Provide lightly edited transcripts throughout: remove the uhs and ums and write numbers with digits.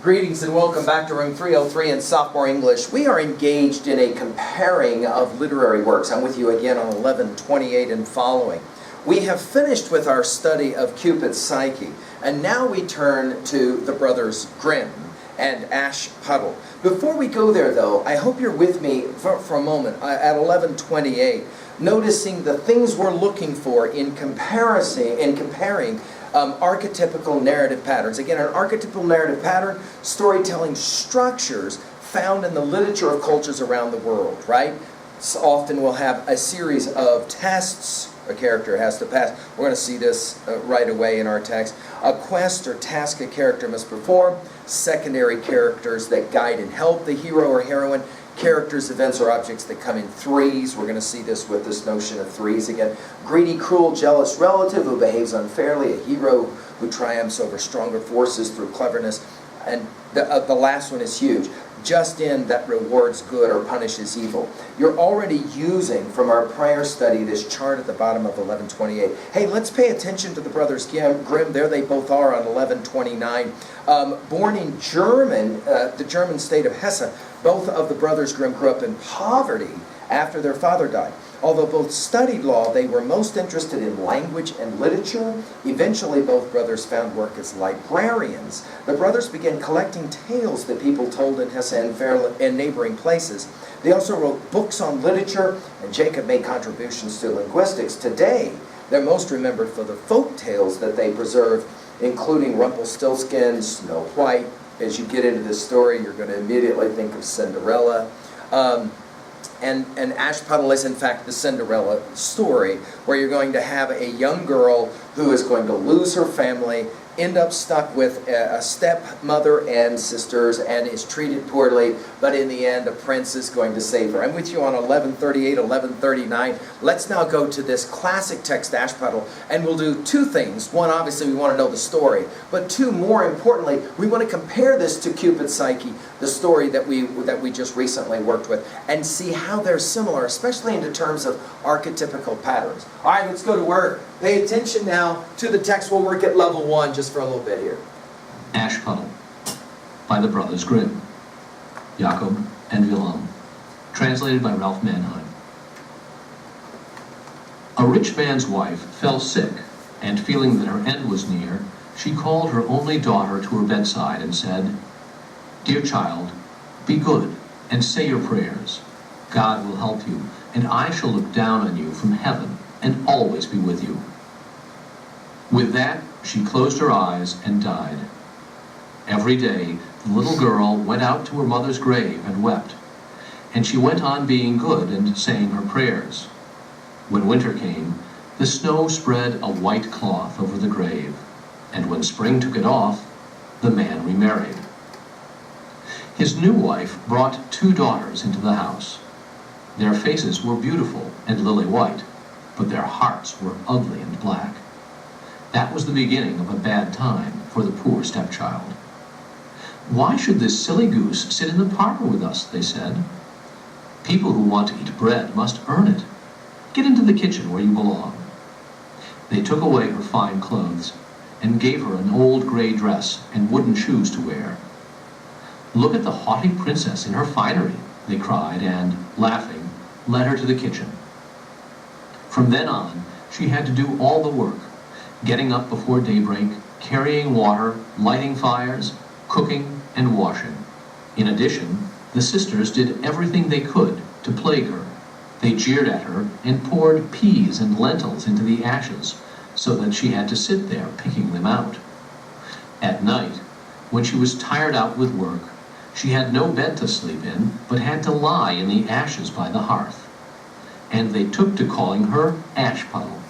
Greetings and welcome back to Room 303 in Sophomore English. We are engaged in a comparing of literary works. I'm with you again on 1128 and following. We have finished with our study of Cupid's Psyche, and now we turn to the brothers Grimm and Ashputtle. Before we go there, though, I hope you're with me for a moment at 1128, noticing the things we're looking for in comparing archetypical narrative patterns. Again, an archetypal narrative pattern, storytelling structures found in the literature of cultures around the world, right? So often we'll have a series of tests a character has to pass. We're going to see this right away in our text. A quest or task a character must perform. Secondary characters that guide and help the hero or heroine. Characters, events, or objects that come in threes. We're going to see this with this notion of threes again. Greedy, cruel, jealous relative who behaves unfairly. A hero who triumphs over stronger forces through cleverness. And the last one is huge. Just in that rewards good or punishes evil. You're already using from our prior study this chart at the bottom of 1128. Hey, let's pay attention to the brothers Grimm. There they both are on 1129. Born in the German state of Hesse, both of the brothers Grimm grew up in poverty after their father died. Although both studied law, they were most interested in language and literature. Eventually, both brothers found work as librarians. The brothers began collecting tales that people told in Hesse and neighboring places. They also wrote books on literature, and Jacob made contributions to linguistics. Today, they're most remembered for the folk tales that they preserved, including Rumpelstiltskin, Snow White. As you get into this story, you're going to immediately think of Cinderella. And Ashputtle is in fact the Cinderella story, where you're going to have a young girl who is going to lose her family, end up stuck with a stepmother and sisters, and is treated poorly, but in the end a prince is going to save her. I'm with you on 1138, 1139. Let's now go to this classic text, Ashputtle, and we'll do two things. One, obviously we want to know the story, but two, more importantly, we want to compare this to Cupid's Psyche, the story that we just recently worked with, and see how they're similar, especially in terms of archetypical patterns. All right, let's go to work. Pay attention now to the text. We'll work at level 1 just for a little bit here. Ashputtle by the brothers Grimm. Jakob and Wilhelm. Translated by Ralph Manheim. A rich man's wife fell sick, and feeling that her end was near, she called her only daughter to her bedside and said, "Dear child, be good and say your prayers. God will help you, and I shall look down on you from heaven and always be with you." With that, she closed her eyes and died. Every day, the little girl went out to her mother's grave and wept, and she went on being good and saying her prayers. When winter came, the snow spread a white cloth over the grave, and when spring took it off, the man remarried. His new wife brought 2 daughters into the house. Their faces were beautiful and lily white, but their hearts were ugly and black. That was the beginning of a bad time for the poor stepchild. "Why should this silly goose sit in the parlor with us?" they said. "People who want to eat bread must earn it. Get into the kitchen where you belong." They took away her fine clothes and gave her an old gray dress and wooden shoes to wear. "Look at the haughty princess in her finery," they cried, and, laughing, led her to the kitchen. From then on, she had to do all the work, getting up before daybreak, carrying water, lighting fires, cooking, and washing. In addition, the sisters did everything they could to plague her. They jeered at her and poured peas and lentils into the ashes, so that she had to sit there picking them out. At night, when she was tired out with work, she had no bed to sleep in, but had to lie in the ashes by the hearth. And they took to calling her Ashputtle,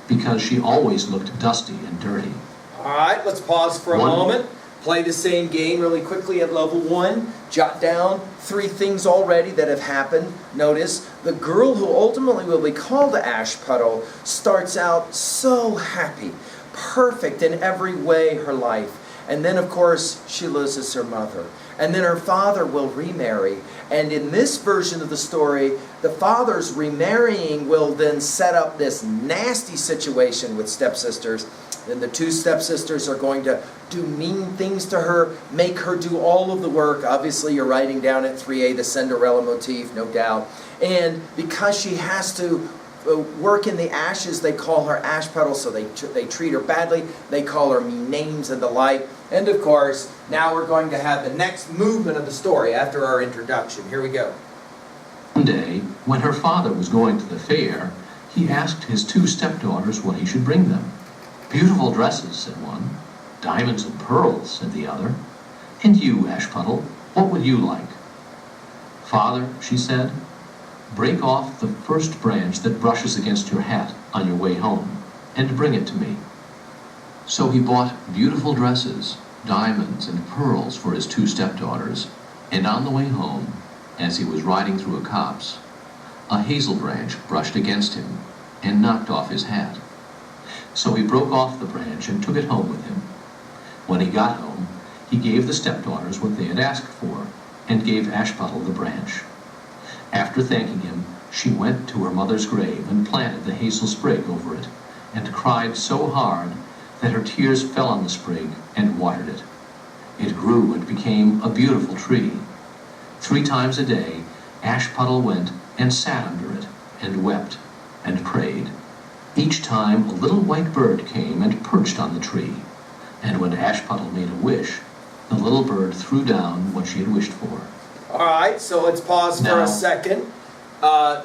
because she always looked dusty and dirty. All right, let's pause for a moment. Play the same game really quickly at level 1. Jot down 3 things already that have happened. Notice, the girl who ultimately will be called Ashputtle starts out so happy, perfect in every way her life. And then, of course, she loses her mother. And then her father will remarry. And in this version of the story, the father's remarrying will then set up this nasty situation with stepsisters. And the two stepsisters are going to do mean things to her, make her do all of the work. Obviously, you're writing down at 3A the Cinderella motif, no doubt. And because she has to work in the ashes, they call her Ashputtle, so they treat her badly. They call her mean names and the like. And of course, now we're going to have the next movement of the story after our introduction. Here we go. One day, when her father was going to the fair, he asked his two stepdaughters what he should bring them. "Beautiful dresses," said one. "Diamonds and pearls," said the other. "And you, Ashputtle, what would you like?" "Father," she said, "break off the first branch that brushes against your hat on your way home, and bring it to me." So he bought beautiful dresses, diamonds, and pearls for his two stepdaughters, and on the way home, as he was riding through a copse, a hazel branch brushed against him and knocked off his hat. So he broke off the branch and took it home with him. When he got home, he gave the stepdaughters what they had asked for, and gave Ashputtle the branch. After thanking him, she went to her mother's grave and planted the hazel sprig over it, and cried so hard that her tears fell on the sprig and watered it. It grew and became a beautiful tree. 3 times a day, Ashputtle went and sat under it, and wept, and prayed. Each time a little white bird came and perched on the tree, and when Ashputtle made a wish, the little bird threw down what she had wished for. All right, so let's pause for a second.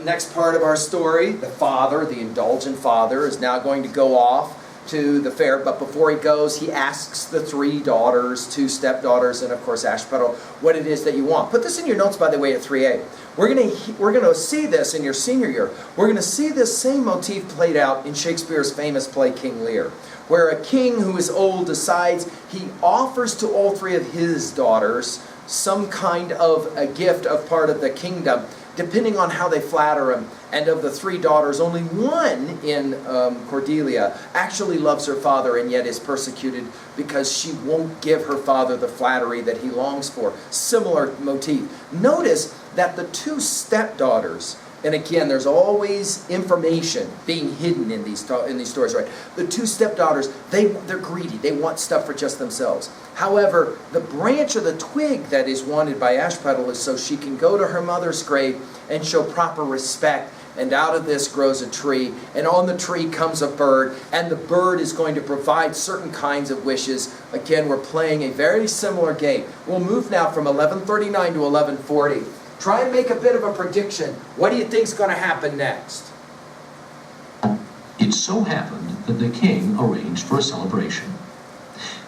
Next part of our story, the father, the indulgent father, is now going to go off to the fair, but before he goes, he asks the 3 daughters, 2 stepdaughters, and of course Ashputtle, what it is that you want. Put this in your notes, by the way, at 3A. We're going to see this in your senior year. We're going to see this same motif played out in Shakespeare's famous play King Lear, where a king who is old decides he offers to all 3 of his daughters some kind of a gift of part of the kingdom, depending on how they flatter him. And of the 3 daughters, only one in Cordelia actually loves her father and yet is persecuted because she won't give her father the flattery that he longs for. Similar motif. Notice that the 2 stepdaughters, and again, there's always information being hidden in these stories, right? The 2 stepdaughters, they're greedy. They want stuff for just themselves. However, the branch or the twig that is wanted by Ashputtle is so she can go to her mother's grave and show proper respect. And out of this grows a tree, and on the tree comes a bird, and the bird is going to provide certain kinds of wishes. Again, we're playing a very similar game. We'll move now from 1139 to 1140. Try and make a bit of a prediction. What do you think is going to happen next? It so happened that the king arranged for a celebration.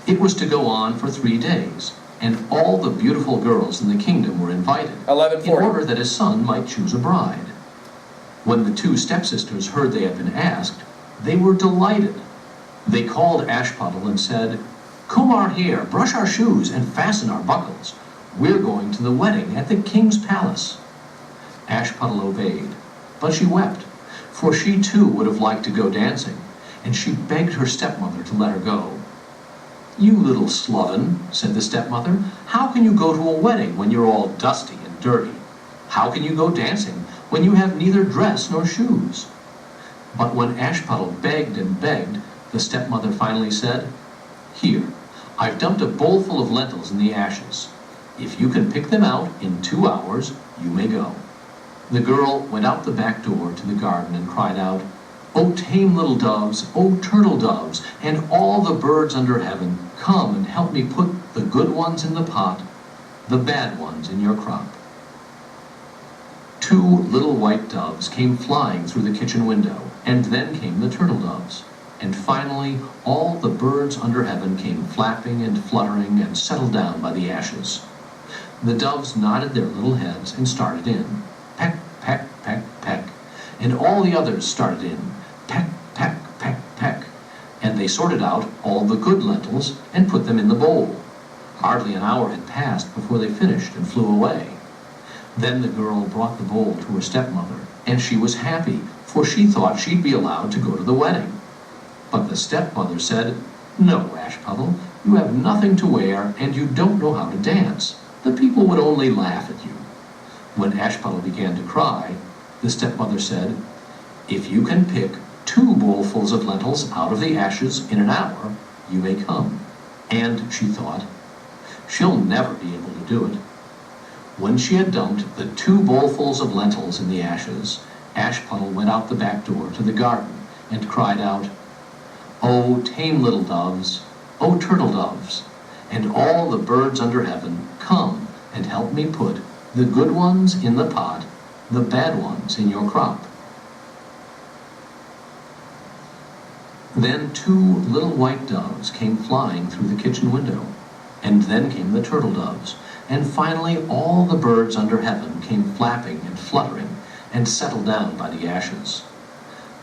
It was to go on for 3 days, and all the beautiful girls in the kingdom were invited, 1140. in order that his son might choose a bride. When the 2 stepsisters heard they had been asked, they were delighted. They called Ashputtle and said, "Comb our hair, brush our shoes, and fasten our buckles. We're going to the wedding at the king's palace." Ashputtle obeyed, but she wept, for she too would have liked to go dancing, and she begged her stepmother to let her go. "You little sloven," said the stepmother, "how can you go to a wedding when you're all dusty and dirty? How can you go dancing when you have neither dress nor shoes?" But when Ashputtle begged and begged, the stepmother finally said, "Here, I've dumped a bowl full of lentils in the ashes. If you can pick them out in 2 hours, you may go." The girl went out the back door to the garden and cried out, "O tame little doves, O turtle doves, and all the birds under heaven, come and help me put the good ones in the pot, the bad ones in your crop." 2 little white doves came flying through the kitchen window, and then came the turtle doves. And finally, all the birds under heaven came flapping and fluttering and settled down by the ashes. The doves nodded their little heads and started in. Peck, peck, peck, peck. And all the others started in. Peck, peck, peck, peck. And they sorted out all the good lentils and put them in the bowl. Hardly an hour had passed before they finished and flew away. Then the girl brought the bowl to her stepmother, and she was happy, for she thought she'd be allowed to go to the wedding. But the stepmother said, "No, Ashputtle, you have nothing to wear, and you don't know how to dance. The people would only laugh at you." When Ashputtle began to cry, the stepmother said, "If you can pick 2 bowlfuls of lentils out of the ashes in an hour, you may come. And, she thought, she'll never be able to do it. When she had dumped the 2 bowlfuls of lentils in the ashes, Ashputtle went out the back door to the garden and cried out, "O tame little doves, O turtle doves, and all the birds under heaven, come and help me put the good ones in the pot, the bad ones in your crop." Then 2 little white doves came flying through the kitchen window, and then came the turtle doves, and finally all the birds under heaven came flapping and fluttering and settled down by the ashes.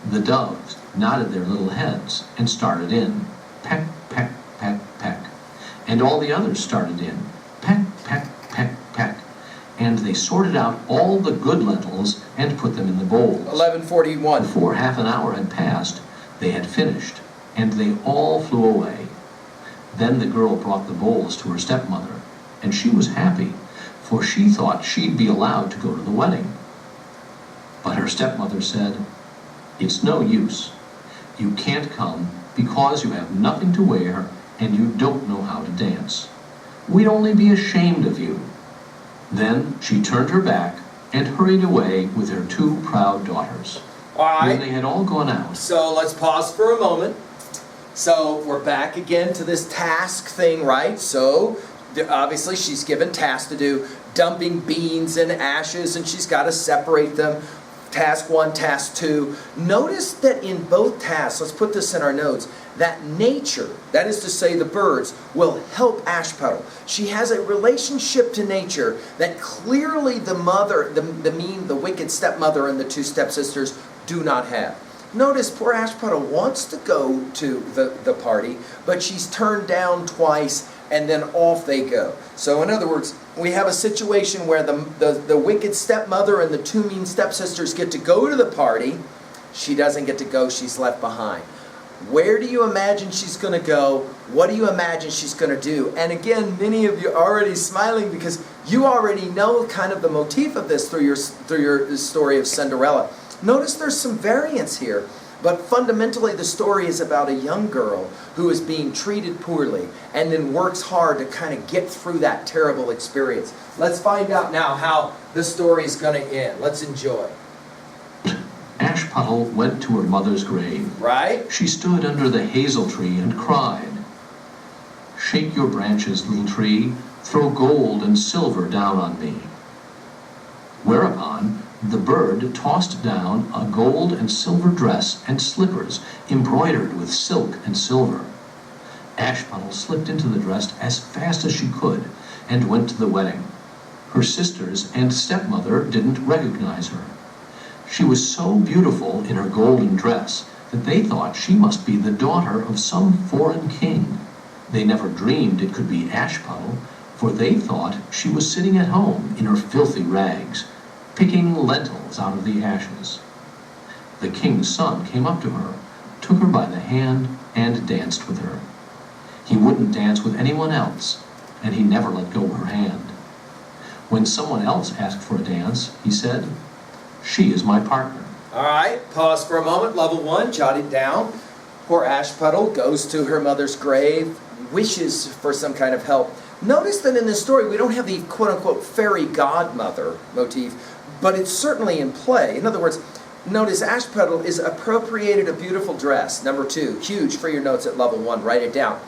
The doves nodded their little heads and started in, peck, peck, peck, peck, and all the others started in, peck, peck, peck, peck, and they sorted out all the good lentils and put them in the bowls. 11:41. Before half an hour had passed, they had finished, and they all flew away. Then the girl brought the bowls to her stepmother, and she was happy, for she thought she'd be allowed to go to the wedding. But her stepmother said, "It's no use. You can't come because you have nothing to wear and you don't know how to dance. We'd only be ashamed of you." Then she turned her back and hurried away with her 2 proud daughters. All right. When they had all gone out, So let's pause for a moment. So we're back again to this task thing, right? So obviously she's given tasks to do, dumping beans and ashes, and she's got to separate them. Task 1, task 2. Notice that in both tasks, let's put this in our notes, that nature, that is to say the birds, will help Ashputtle. She has a relationship to nature that clearly the mother, the wicked stepmother and the 2 stepsisters do not have. Notice poor Ashputtle wants to go to the party, but she's turned down twice, and then off they go. So in other words, we have a situation where the wicked stepmother and the 2 mean stepsisters get to go to the party. She doesn't get to go, she's left behind. Where do you imagine she's going to go? What do you imagine she's going to do? And again, many of you are already smiling because you already know kind of the motif of this through your story of Cinderella. Notice there's some variance here, but fundamentally the story is about a young girl who is being treated poorly and then works hard to kind of get through that terrible experience. Let's find out now how the story is going to end. Let's enjoy. Ashputtle went to her mother's grave. Right? She stood under the hazel tree and cried, "Shake your branches, little tree, throw gold and silver down on me." Whereupon the bird tossed down a gold and silver dress and slippers embroidered with silk and silver. Ashputtle slipped into the dress as fast as she could and went to the wedding. Her sisters and stepmother didn't recognize her. She was so beautiful in her golden dress that they thought she must be the daughter of some foreign king. They never dreamed it could be Ashputtle, for they thought she was sitting at home in her filthy rags, picking lentils out of the ashes. The king's son came up to her, took her by the hand, and danced with her. He wouldn't dance with anyone else, and he never let go of her hand. When someone else asked for a dance, he said, "She is my partner." All right, pause for a moment. Level 1, jot it down. Poor Ashputtle goes to her mother's grave, wishes for some kind of help. Notice that in this story, we don't have the quote-unquote fairy godmother motif, but it's certainly in play. In other words, notice Ashputtle is appropriated a beautiful dress. Number 2, huge for your notes at level 1, write it down.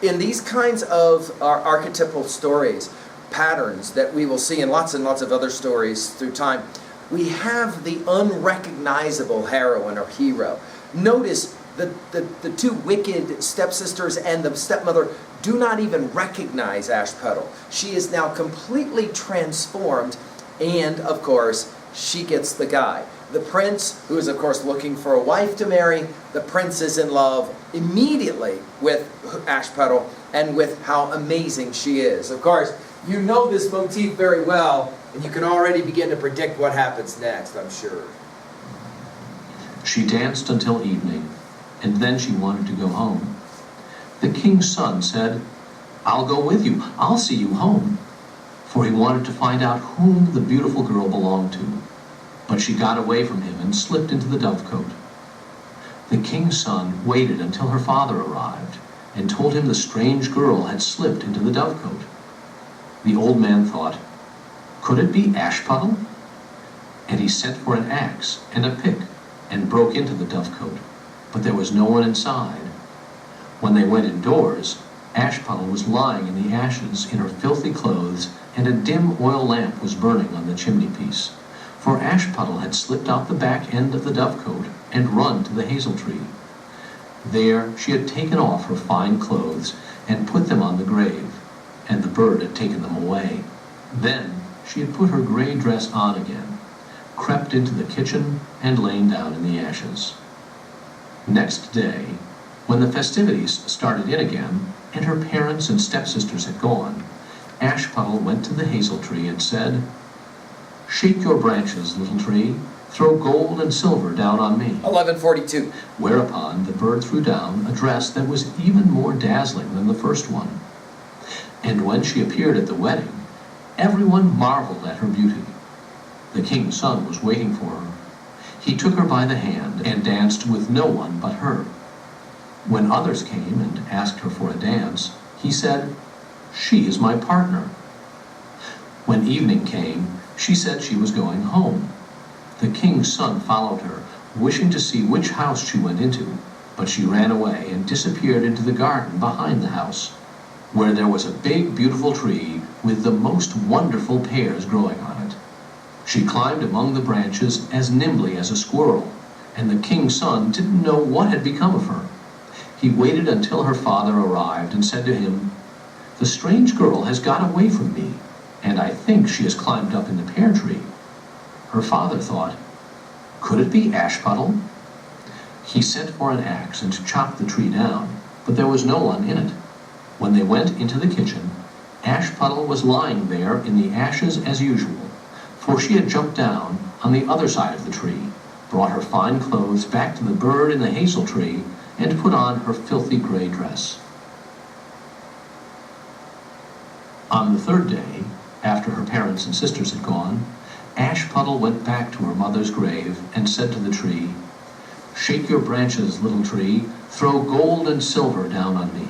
In these kinds of archetypal stories, patterns that we will see in lots and lots of other stories through time, we have the unrecognizable heroine or hero. Notice the 2 wicked stepsisters and the stepmother do not even recognize Ashputtle. She is now completely transformed, and of course, she gets the guy. The prince, who is of course looking for a wife to marry, the prince is in love immediately with Ashputtle and with how amazing she is. Of course, you know this motif very well, and you can already begin to predict what happens next, I'm sure. She danced until evening, and then she wanted to go home. The king's son said, "I'll go with you. I'll see you home." For he wanted to find out whom the beautiful girl belonged to. But she got away from him and slipped into the dovecote. The king's son waited until her father arrived and told him the strange girl had slipped into the dovecote. The old man thought, could it be Ashputtle? And he sent for an axe and a pick and broke into the dovecote, but there was no one inside. When they went indoors, Ashputtle was lying in the ashes in her filthy clothes, and a dim oil lamp was burning on the chimney-piece. For Ashputtle had slipped out the back end of the dovecote and run to the hazel tree. There she had taken off her fine clothes and put them on the grave, and the bird had taken them away. Then she had put her gray dress on again, crept into the kitchen, and lain down in the ashes. Next day, when the festivities started in again, and her parents and stepsisters had gone, Ashputtle went to the hazel tree and said, shake your branches, little tree, throw gold and silver down on me. 1142. Whereupon the bird threw down a dress that was even more dazzling than the first one. And when she appeared at the wedding, everyone marveled at her beauty. The king's son was waiting for her. He took her by the hand and danced with no one but her. When others came and asked her for a dance, he said, she is my partner. When evening came, she said she was going home. The king's son followed her, wishing to see which house she went into, but she ran away and disappeared into the garden behind the house, where there was a big, beautiful tree with the most wonderful pears growing on it. She climbed among the branches as nimbly as a squirrel, and the king's son didn't know what had become of her. He waited until her father arrived and said to him, the strange girl has got away from me, and I think she has climbed up in the pear tree. Her father thought, could it be Ashputtle? He sent for an axe and chopped the tree down, but there was no one in it. When they went into the kitchen, Ashputtle was lying there in the ashes as usual, for she had jumped down on the other side of the tree, brought her fine clothes back to the bird in the hazel tree, and put on her filthy gray dress. On the third day, after her parents and sisters had gone, Ashputtle went back to her mother's grave and said to the tree, shake your branches, little tree, throw gold and silver down on me.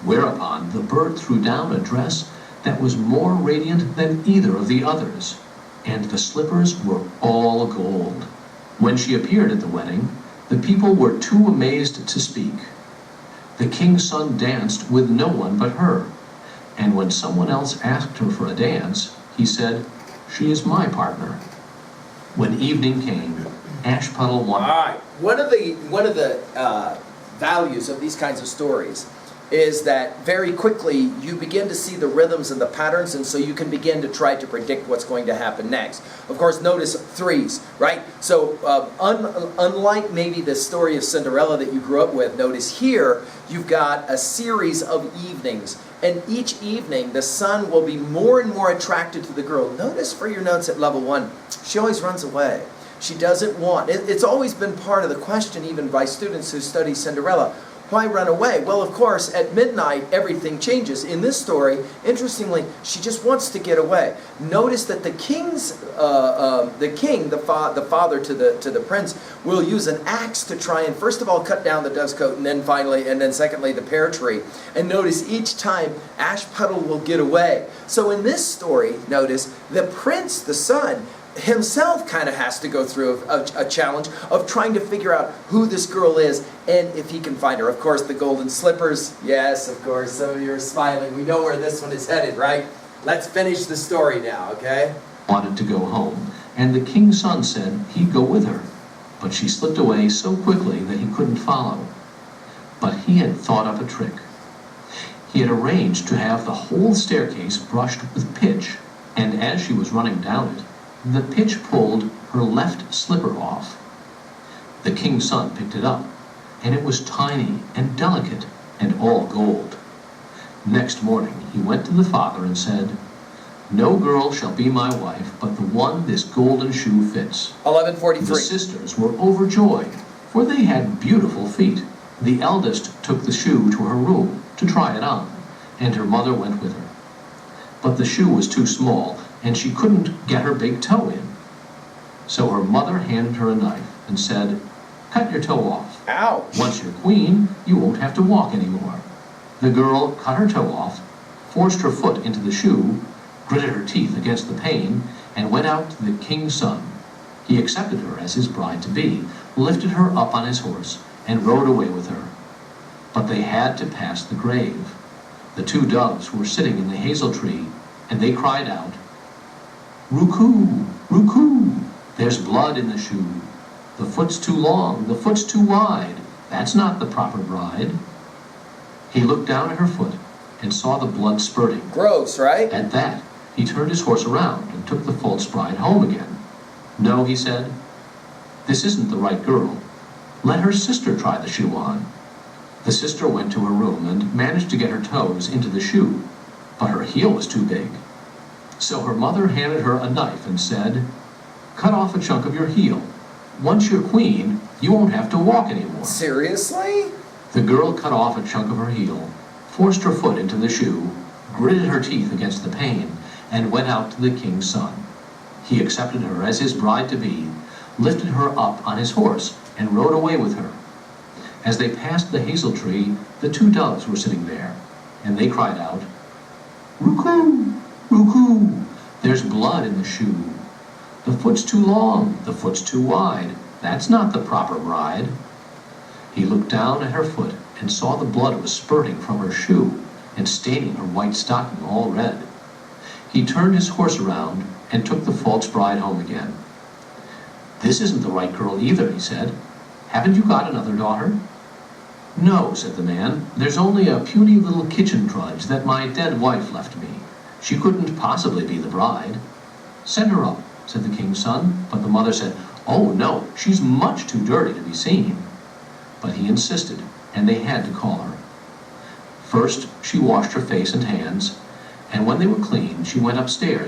Whereupon the bird threw down a dress that was more radiant than either of the others, and the slippers were all gold. When she appeared at the wedding, the people were too amazed to speak. The king's son danced with no one but her, and when someone else asked her for a dance, he said, she is my partner. When evening came, Ashputtle wanted... All right. One of the values of these kinds of stories is that very quickly you begin to see the rhythms and the patterns, and so you can begin to try to predict what's going to happen next. Of course, notice threes, right? So unlike maybe the story of Cinderella that you grew up with, notice here you've got a series of evenings, and each evening the son will be more and more attracted to the girl. Notice for your notes at level 1, she always runs away. She doesn't want, it's always been part of the question even by students who study Cinderella. Why run away? Well, of course, at midnight, everything changes. In this story, interestingly, she just wants to get away. Notice that the father to the prince, will use an axe to try and, first of all, cut down the dovecote, and then secondly, the pear tree. And notice each time, Ashputtle will get away. So in this story, notice, the prince, the son, himself kind of has to go through a challenge of trying to figure out who this girl is and if he can find her. Of course, the golden slippers. Yes, of course, some of you are smiling. We know where this one is headed, right? Let's finish the story now, okay? Wanted to go home, and the king's son said he'd go with her, but she slipped away so quickly that he couldn't follow. But he had thought up a trick. He had arranged to have the whole staircase brushed with pitch, and as she was running down it, the pitch pulled her left slipper off. The king's son picked it up, and it was tiny and delicate and all gold. Next morning he went to the father and said, no girl shall be my wife but the one this golden shoe fits. 1143. The sisters were overjoyed, for they had beautiful feet. The eldest took the shoe to her room to try it on, and her mother went with her. But the shoe was too small, and she couldn't get her big toe in. So her mother handed her a knife and said, Cut your toe off. Ouch. Once you're queen, you won't have to walk anymore." The girl cut her toe off, forced her foot into the shoe, gritted her teeth against the pane, and went out to the king's son. He accepted her as his bride-to-be, lifted her up on his horse, and rode away with her. But they had to pass the grave. The two doves were sitting in the hazel tree, and they cried out, "Roo-coo, roo-coo, there's blood in the shoe. The foot's too long, the foot's too wide. That's not the proper bride." He looked down at her foot and saw the blood spurting. Gross, right? At that, he turned his horse around and took the false bride home again. "No," he said, "this isn't the right girl. Let her sister try the shoe on." The sister went to her room and managed to get her toes into the shoe, but her heel was too big. So her mother handed her a knife and said, "Cut off a chunk of your heel. Once you're queen, you won't have to walk anymore." Seriously? The girl cut off a chunk of her heel, forced her foot into the shoe, gritted her teeth against the pane, and went out to the king's son. He accepted her as his bride-to-be, lifted her up on his horse, and rode away with her. As they passed the hazel tree, the two doves were sitting there, and they cried out, "Roo-coo, roo-coo, there's blood in the shoe. The foot's too long, the foot's too wide. That's not the proper bride." He looked down at her foot and saw the blood was spurting from her shoe and staining her white stocking all red. He turned his horse around and took the false bride home again. "This isn't the right girl either," he said. "Haven't you got another daughter?" "No," said the man. "There's only a puny little kitchen drudge that my dead wife left me. She couldn't possibly be the bride." "Send her up," said the king's son, but the mother said, "Oh no, she's much too dirty to be seen." But he insisted, and they had to call her. First, she washed her face and hands, and when they were clean, she went upstairs